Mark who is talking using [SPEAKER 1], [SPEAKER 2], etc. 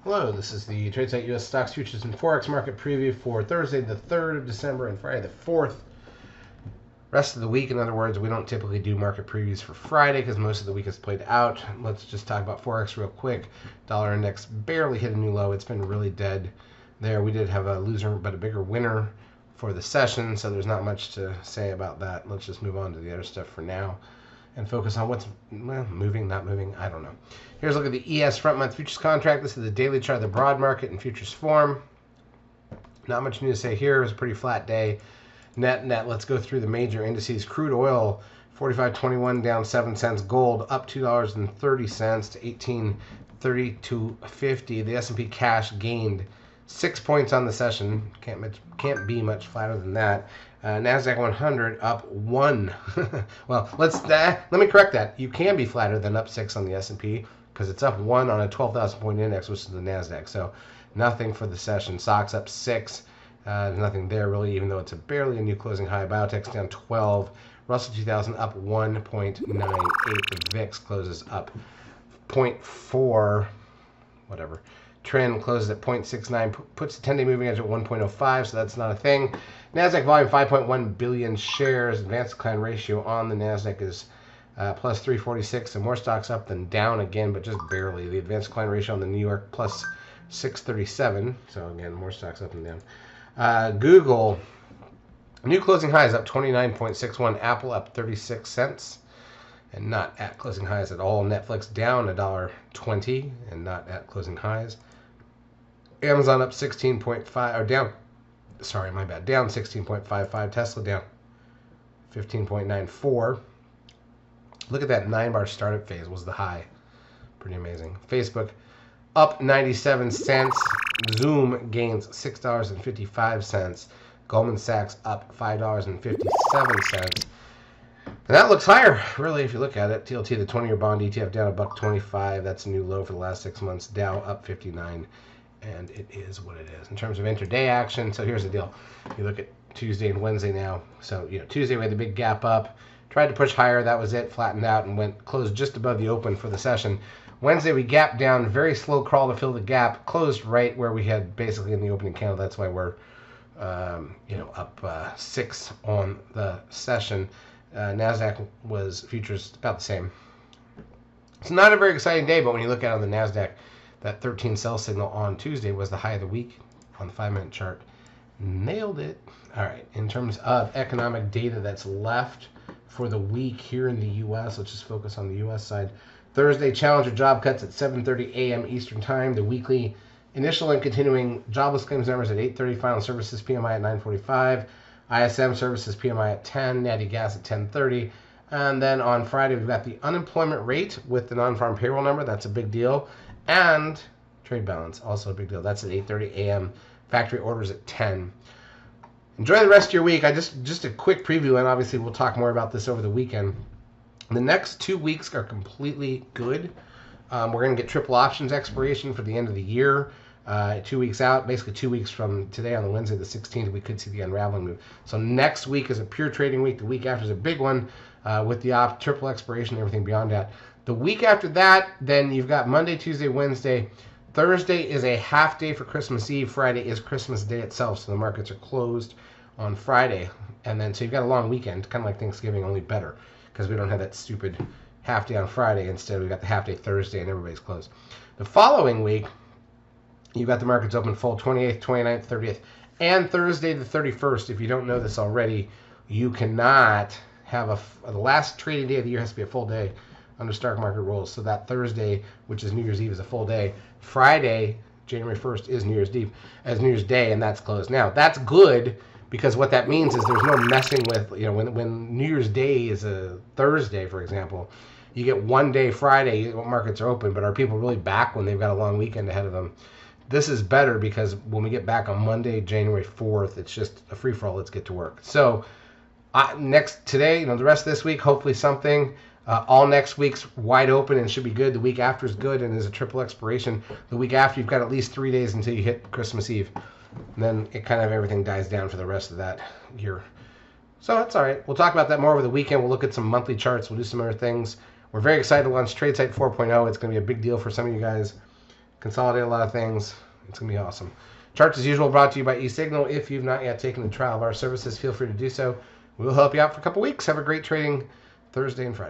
[SPEAKER 1] Hello, this is the TradeSite U.S. Stocks, Futures, and Forex Market Preview for Thursday, the 3rd of December, and Friday, the 4th. Rest of the week, in other words, we don't typically do market previews for Friday because most of the week is played out. Let's just talk about Forex real quick. Dollar index barely hit a new low. It's been really dead there. We did have a loser, but a bigger winner for the session, so there's not much to say about that. Let's just move on to the other stuff for now and focus on what's moving, not moving, I don't know. Here's a look at the ES front month futures contract. This is the daily chart of the broad market in futures form. Not much new to say here. It was a pretty flat day. Net, let's go through the major indices. Crude oil, 45.21 down 7 cents. Gold up $2.30 to 1832.50. The S&P cash gained 6 points on the session. Can't be much flatter than that. NASDAQ 100 up 1. Well, let me correct that. You can be flatter than up 6 on the S&P because it's up 1 on a 12,000 point index, which is the NASDAQ. So nothing for the session. SOX up 6. There's nothing there really, even though it's barely a new closing high. Biotech's down 12. Russell 2000 up 1.98. The VIX closes up 0.4, whatever. Trend closes at 0.69, puts the 10-day moving average at 1.05, so that's not a thing. NASDAQ volume, 5.1 billion shares. Advanced decline ratio on the NASDAQ is plus 346, and more stocks up than down again, but just barely. The advanced decline ratio on the New York plus 637, so again, more stocks up and down. Google, new closing highs up 29.61. Apple up 36 cents. And not at closing highs at all. Netflix down $1.20 and not at closing highs. Amazon up 16.5 or down. Sorry, my bad. Down 16.55. Tesla down 15.94. Look at that 9-bar startup phase was the high. Pretty amazing. Facebook up 97 cents. Zoom gains $6.55. Goldman Sachs up $5.57. And that looks higher, really, if you look at it. TLT, the 20-year bond ETF, down $1.25. That's a new low for the last 6 months. Dow up 59, and it is what it is. In terms of intraday action, so here's the deal. You look at Tuesday and Wednesday now. So, Tuesday we had the big gap up. Tried to push higher. That was it. Flattened out and closed just above the open for the session. Wednesday we gapped down. Very slow crawl to fill the gap. Closed right where we had basically in the opening candle. That's why we're, up 6 on the session. NASDAQ was futures about the same. It's not a very exciting day, but when you look at it on the NASDAQ, that 13 sell signal on Tuesday was the high of the week on the 5-minute chart. Nailed it. All right, in terms of economic data that's left for the week here in the U.S., let's just focus on the U.S. side. Thursday, challenger job cuts at 7:30 a.m. Eastern Time. The weekly initial and continuing jobless claims numbers at 8:30. Final services PMI at 9:45. ISM services PMI at 10, natty gas at 10:30. And then on Friday, we've got the unemployment rate with the non-farm payroll number. That's a big deal. And trade balance, also a big deal. That's at 8:30 a.m. Factory orders at 10. Enjoy the rest of your week. Just a quick preview, and obviously we'll talk more about this over the weekend. The next 2 weeks are completely good. We're going to get triple options expiration for the end of the year. 2 weeks out, basically 2 weeks from today on the Wednesday the 16th, we could see the unraveling move. So next week is a pure trading week. The week after is a big one with the triple expiration and everything beyond that. The week after that, then you've got Monday, Tuesday, Wednesday. Thursday is a half day for Christmas Eve. Friday is Christmas Day itself, so the markets are closed on Friday. And then so you've got a long weekend, kind of like Thanksgiving, only better because we don't have that stupid half day on Friday. Instead, we've got the half day Thursday and everybody's closed. The following week, you've got the markets open full 28th, 29th, 30th, and Thursday the 31st. If you don't know this already, you cannot have the last trading day of the year has to be a full day under stock market rules. So that Thursday, which is New Year's Eve, is a full day. Friday, January 1st, is New Year's Day, and that's closed. Now, that's good because what that means is there's no messing with, when New Year's Day is a Thursday, for example, you get 1 day Friday, markets are open, but are people really back when they've got a long weekend ahead of them? This is better because when we get back on Monday, January 4th, it's just a free-for-all. Let's get to work. So today, the rest of this week, hopefully something. All next week's wide open and should be good. The week after is good and is a triple expiration. The week after, you've got at least 3 days until you hit Christmas Eve. And then it kind of everything dies down for the rest of that year. So that's all right. We'll talk about that more over the weekend. We'll look at some monthly charts. We'll do some other things. We're very excited to launch TradeSite 4.0. It's going to be a big deal for some of you guys. consolidate a lot of things. It's going to be awesome. Charts, as usual, brought to you by eSignal. If you've not yet taken the trial of our services, feel free to do so. We'll help you out for a couple weeks. Have a great trading Thursday and Friday.